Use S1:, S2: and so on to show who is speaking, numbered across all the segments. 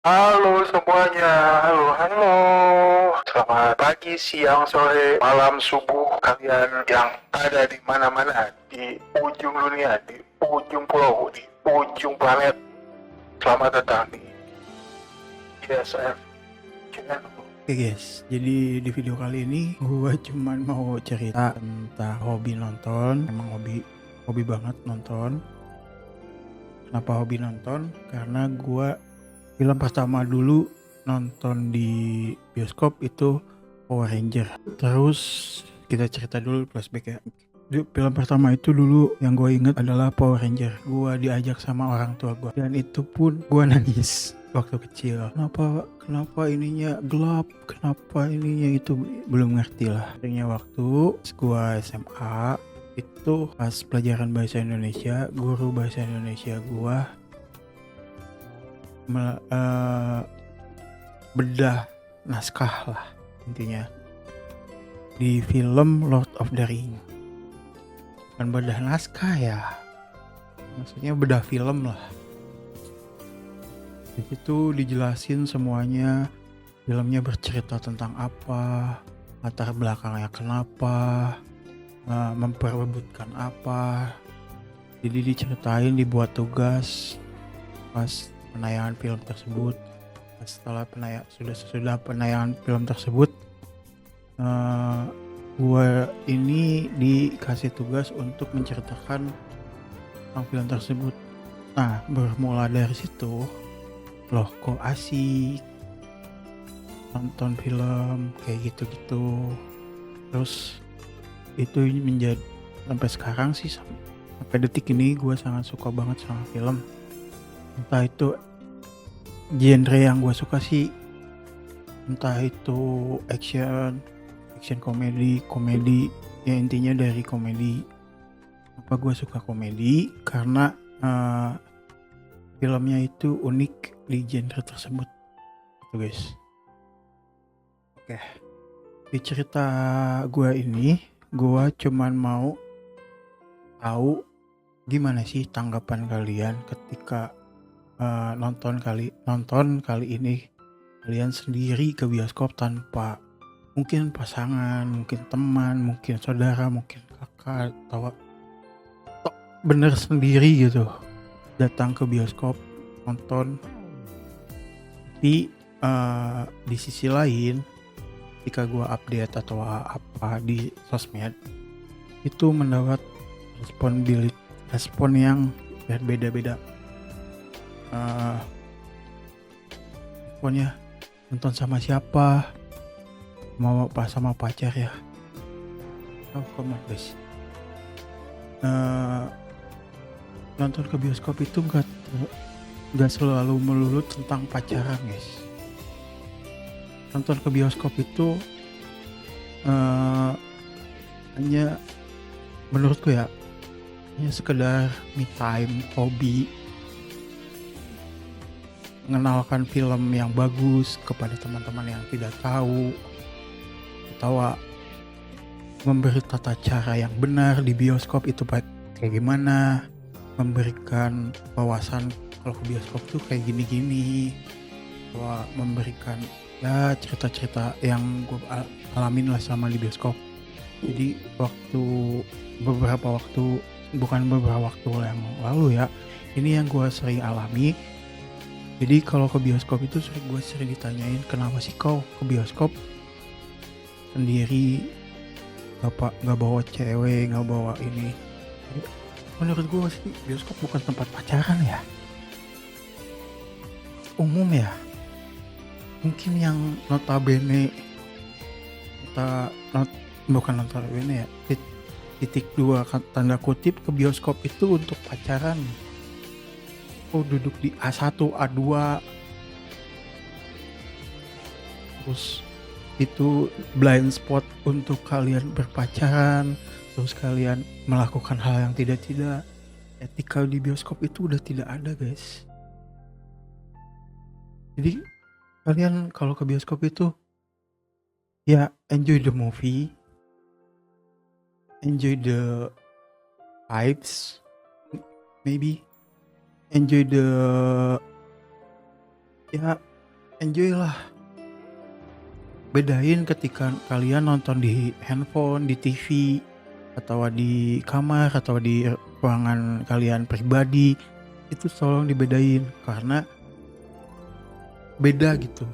S1: Halo semuanya, halo halo. Selamat pagi, siang, sore, malam, subuh kalian yang ada di mana-mana di ujung dunia, di ujung pulau, di ujung planet. Selamat datang di ISF Channel.
S2: Oke guys, jadi di video kali ini gue cuman mau cerita tentang hobi nonton. Emang hobi banget nonton. Kenapa hobi nonton? Karena gue film pertama dulu nonton di bioskop itu Power Ranger. Terus kita cerita dulu flashback ya. Film pertama itu dulu yang gue inget adalah Power Ranger. Gue diajak sama orang tua gue dan itu pun gue nangis waktu kecil. Kenapa ininya gelap? Kenapa ininya itu belum ngerti lah. Akhirnya waktu gue SMA itu pas pelajaran bahasa Indonesia, guru bahasa Indonesia gue bedah naskah lah intinya di film Lord of the Ring. Bukan bedah naskah ya, maksudnya bedah film lah. Di situ dijelasin semuanya, filmnya bercerita tentang apa, latar belakangnya kenapa, memperebutkan apa. Jadi diceritain, dibuat tugas pas penayangan film tersebut. Setelah sudah penayangan film tersebut, gue ini dikasih tugas untuk menceritakan tentang film tersebut. Nah, bermula dari situ, loh kok asik nonton film kayak gitu-gitu. Terus itu menjadi sampai sekarang sih, sampai detik ini gue sangat suka banget sama film. Entah itu genre yang gue suka sih, entah itu action komedi, ya intinya dari komedi. Apa gue suka komedi? Karena filmnya itu unik di genre tersebut, gitu guys. Oke, di cerita gue ini, gue cuman mau tahu gimana sih tanggapan kalian ketika nonton kali ini kalian sendiri ke bioskop tanpa mungkin pasangan, mungkin teman, mungkin saudara, mungkin kakak, atau bener sendiri gitu datang ke bioskop nonton. Tapi di sisi lain ketika gue update atau apa di sosmed itu mendapat respon yang berbeda-beda. Responnya nonton sama siapa, mau apa sama pacar ya. Oh come on guys, nonton ke bioskop itu gak selalu melulu tentang pacaran guys. Nonton ke bioskop itu hanya menurutku ya, hanya sekedar me time, hobi, mengenalkan film yang bagus kepada teman-teman yang tidak tahu, atau memberi tata cara yang benar di bioskop itu kayak gimana, memberikan wawasan kalau ke bioskop tuh kayak gini-gini, memberikan ya cerita-cerita yang gue alamin lah sama di bioskop. Jadi beberapa waktu yang lalu ya, ini yang gue sering alami. Jadi kalau ke bioskop itu gue sering ditanyain, kenapa sih kau ke bioskop sendiri, gak bawa cewek, gak bawa ini. Jadi, menurut gue sih bioskop bukan tempat pacaran ya, umum ya. Mungkin yang notabene bukan notabene ya, titik dua tanda kutip ke bioskop itu untuk pacaran. Oh, duduk di A1, A2, terus itu blind spot untuk kalian berpacaran, terus kalian melakukan hal yang tidak etika di bioskop itu udah tidak ada guys. Jadi kalian kalau ke bioskop itu ya enjoy the movie, enjoy the vibes, maybe enjoy the ya enjoy lah. Bedain ketika kalian nonton di handphone, di TV, atau di kamar, atau di ruangan kalian pribadi. Itu tolong dibedain karena beda gitu.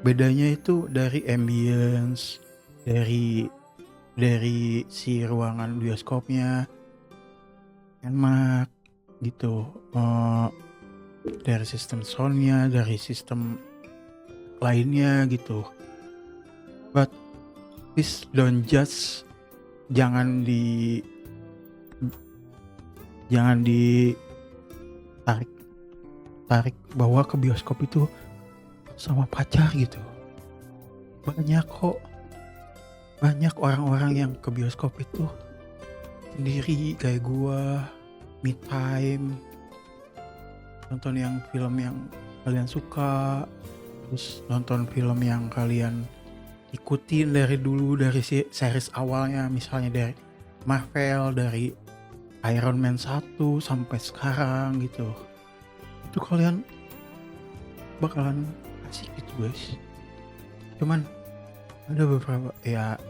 S2: Bedanya itu dari ambience, dari si ruangan bioskopnya enak gitu. Dari sistem soundnya, dari sistem lainnya gitu. But please don't judge. Jangan tarik bahwa ke bioskop itu sama pacar gitu. Banyak orang-orang yang ke bioskop itu sendiri kayak gua, me time, nonton yang film yang kalian suka, terus nonton film yang kalian ikutin dari dulu, dari series awalnya, misalnya dari Marvel, dari Iron Man 1 sampai sekarang gitu. Itu kalian bakalan asik gitu guys. Cuman ada beberapa ya,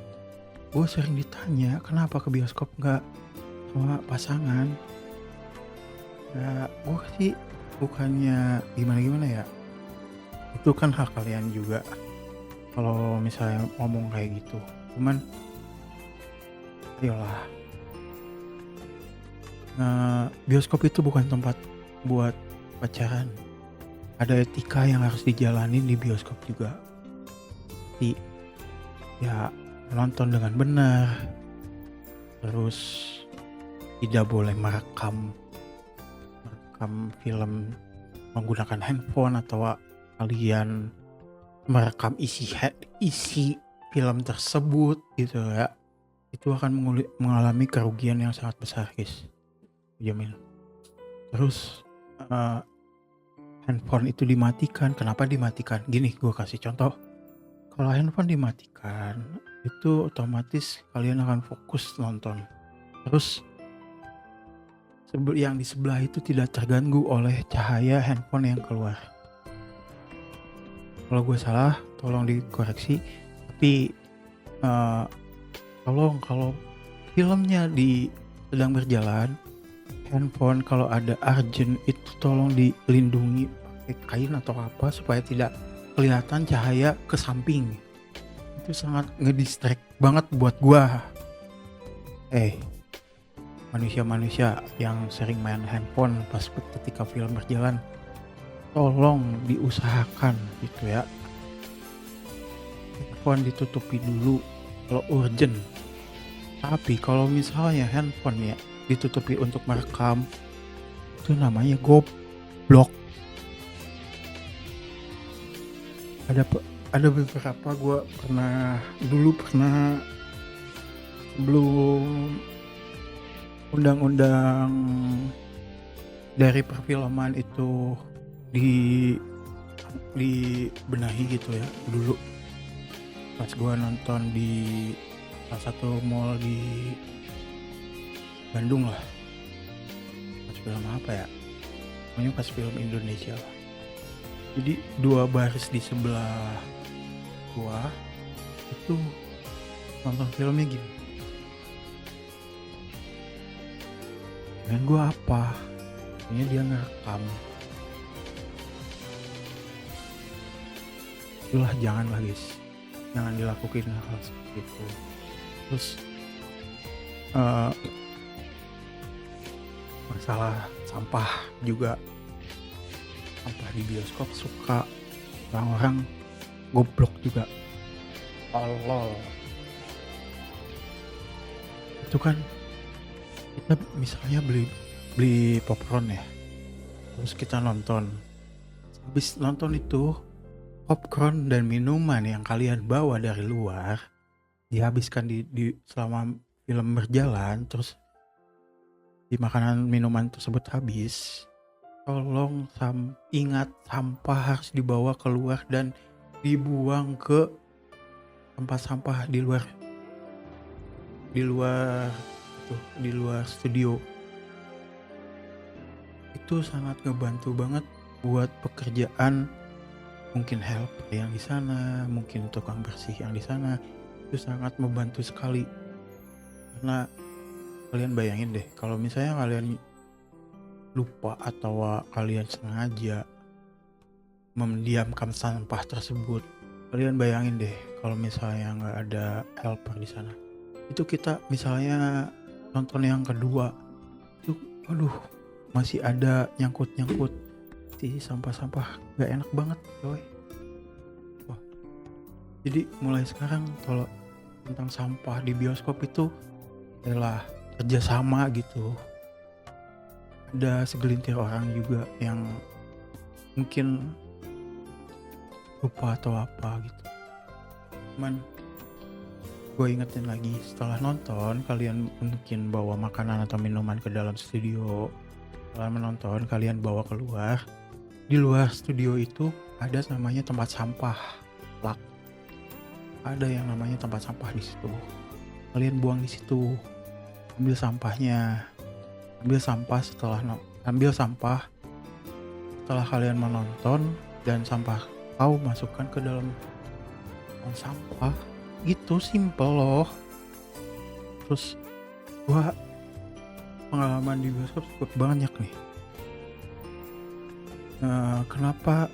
S2: gue sering ditanya kenapa ke bioskop nggak sama pasangan. Ya gue sih bukannya gimana ya, itu kan hak kalian juga kalau misalnya ngomong kayak gitu. Cuman ayolah, bioskop itu bukan tempat buat pacaran. Ada etika yang harus dijalanin di bioskop juga. Ya nonton dengan benar, terus tidak boleh merekam film menggunakan handphone, atau kalian merekam isi film tersebut gitu ya. Itu akan mengalami kerugian yang sangat besar guys, jamin. Terus handphone itu dimatikan. Kenapa dimatikan? Gini, gue kasih contoh. Kalau handphone dimatikan, itu otomatis kalian akan fokus nonton. Terus yang di sebelah itu tidak terganggu oleh cahaya handphone yang keluar. Kalau gue salah, tolong dikoreksi. Tapi tolong, kalau filmnya sedang berjalan, handphone kalau ada urgent itu tolong dilindungi pakai kain atau apa supaya tidak kelihatan cahaya ke samping. Itu sangat ngedistract banget buat gua. Manusia-manusia yang sering main handphone pas ketika film berjalan, tolong diusahakan gitu ya, handphone ditutupi dulu kalau urgent. Tapi kalau misalnya handphone ya ditutupi untuk merekam, itu namanya goblok. Ada beberapa gue pernah sebelum undang-undang dari perfilman itu dibenahi gitu ya, dulu pas gue nonton di salah satu mall di Bandung lah, pas film apa ya, pokoknya pas film Indonesia lah. Jadi 2 baris di sebelah gua itu nonton filmnya gini, dan gua apa? Ini dia ngerekam. Itulah, janganlah guys, jangan dilakukan hal seperti itu. Terus masalah sampah juga. Sampah di bioskop suka orang-orang goblok juga. Tolol. Itu kan kita misalnya beli popcorn ya, terus kita nonton. Habis nonton itu, popcorn dan minuman yang kalian bawa dari luar dihabiskan di selama film berjalan, terus di makanan minuman tersebut habis. Tolong ingat, sampah harus dibawa keluar dan dibuang ke tempat sampah di luar studio. Itu sangat ngebantu banget buat pekerjaan mungkin helper yang di sana, mungkin tukang bersih yang di sana, itu sangat membantu sekali. Karena kalian bayangin deh, kalau misalnya kalian lupa atau kalian sengaja mendiamkan sampah tersebut, kalian bayangin deh kalau misalnya nggak ada helper di sana, itu kita misalnya nonton yang kedua, itu aduh masih ada nyangkut-nyangkut si sampah-sampah, nggak enak banget coy. Wah, jadi mulai sekarang kalau tentang sampah di bioskop itu adalah kerjasama gitu. Ada segelintir orang juga yang mungkin lupa atau apa gitu. Cuman gue ingetin lagi, setelah nonton kalian mungkin bawa makanan atau minuman ke dalam studio. Setelah menonton kalian bawa keluar. Di luar studio itu ada namanya tempat sampah. Ada yang namanya tempat sampah di situ. Kalian buang di situ. Ambil sampahnya. Ambil sampah setelah kalian menonton, dan sampah kau masukkan ke dalam tong sampah. Gitu simple loh. Terus gua pengalaman di bioskop cukup banyak nih. Kenapa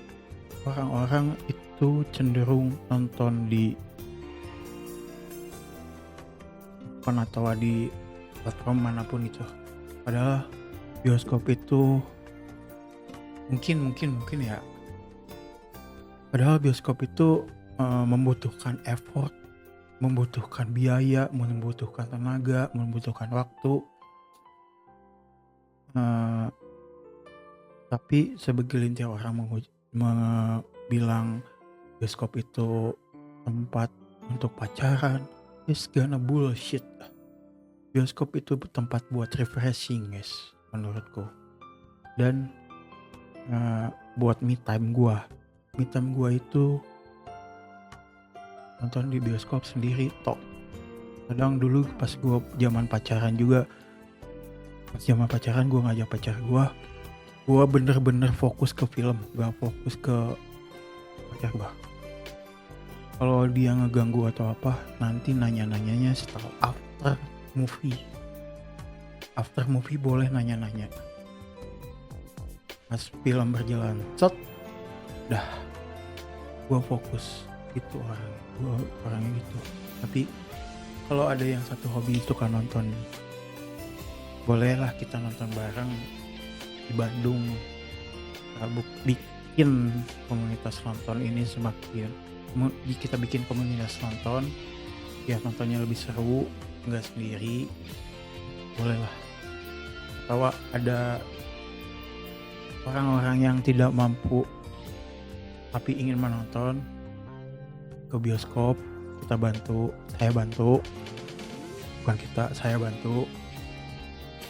S2: orang-orang itu cenderung nonton di atau di platform manapun itu, padahal bioskop itu mungkin ya, padahal bioskop itu membutuhkan effort, membutuhkan biaya, membutuhkan tenaga, membutuhkan waktu, tapi segelintir orang bilang bioskop itu tempat untuk pacaran. It's gonna bullshit. Bioskop itu tempat buat refreshing guys, menurutku. Dan buat me time gua itu nonton di bioskop sendiri tok. Kadang dulu pas gua zaman pacaran gua ngajak pacar gua bener-bener fokus ke film, gak fokus ke pacar gua. Kalau dia ngeganggu atau apa, nanti nanya-nanyanya setelah after movie boleh nanya-nanya. Pas film berjalan, dah gua fokus. Itu orangnya gitu. Tapi kalau ada yang satu hobi itu kan nonton, bolehlah kita nonton bareng di Bandung. Bikin komunitas nonton ini kita bikin komunitas nonton biar nontonnya lebih seru, nggak sendiri, bolehlah. Atau ada orang-orang yang tidak mampu tapi ingin menonton ke bioskop, saya bantu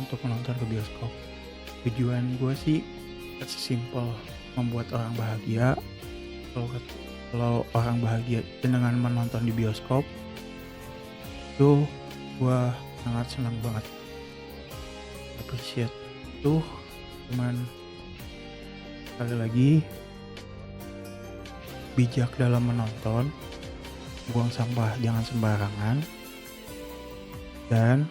S2: untuk menonton ke bioskop. Tujuan gue sih simple, membuat orang bahagia. Kalau orang bahagia dengan menonton di bioskop, itu gue sangat senang banget, appreciate itu. Cuman sekali lagi, bijak dalam menonton, buang sampah jangan sembarangan, dan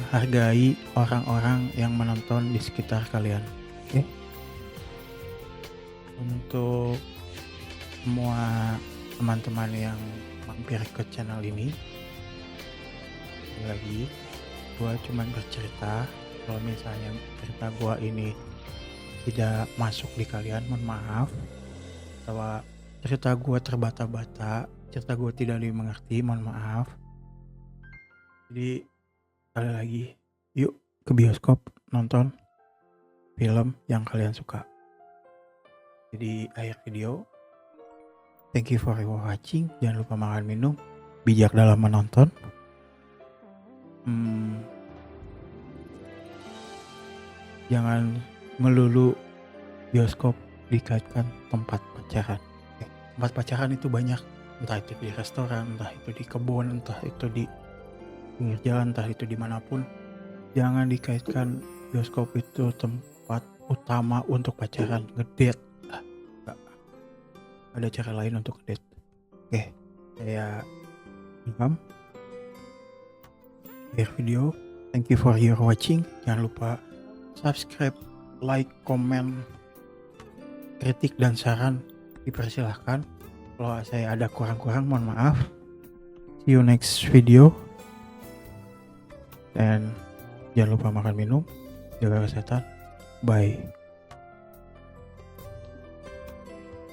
S2: hargai orang-orang yang menonton di sekitar kalian. Oke? Untuk semua teman-teman yang mampir ke channel ini, lagi gue cuman bercerita. Kalau misalnya cerita gue ini tidak masuk di kalian, mohon maaf. Atau cerita gue terbata-bata, cerita gue tidak dimengerti, mohon maaf. Jadi sekali lagi, yuk ke bioskop nonton film yang kalian suka. Jadi akhir video, thank you for watching. Jangan lupa makan minum, bijak dalam menonton. Jangan melulu bioskop dikaitkan tempat pacaran. Tempat pacaran itu banyak, entah itu di restoran, entah itu di kebun, entah itu di pinggir jalan, entah itu dimanapun. Jangan dikaitkan bioskop itu tempat utama untuk pacaran, ngedate. ada cara lain untuk ngedate. Oke, saya Ilham. Akhir video. Thank you for your watching. Jangan lupa subscribe, like, komen, kritik dan saran dipersilahkan. Kalau saya ada kurang-kurang mohon maaf. See you next video. Dan jangan lupa makan minum, jaga kesehatan. Bye.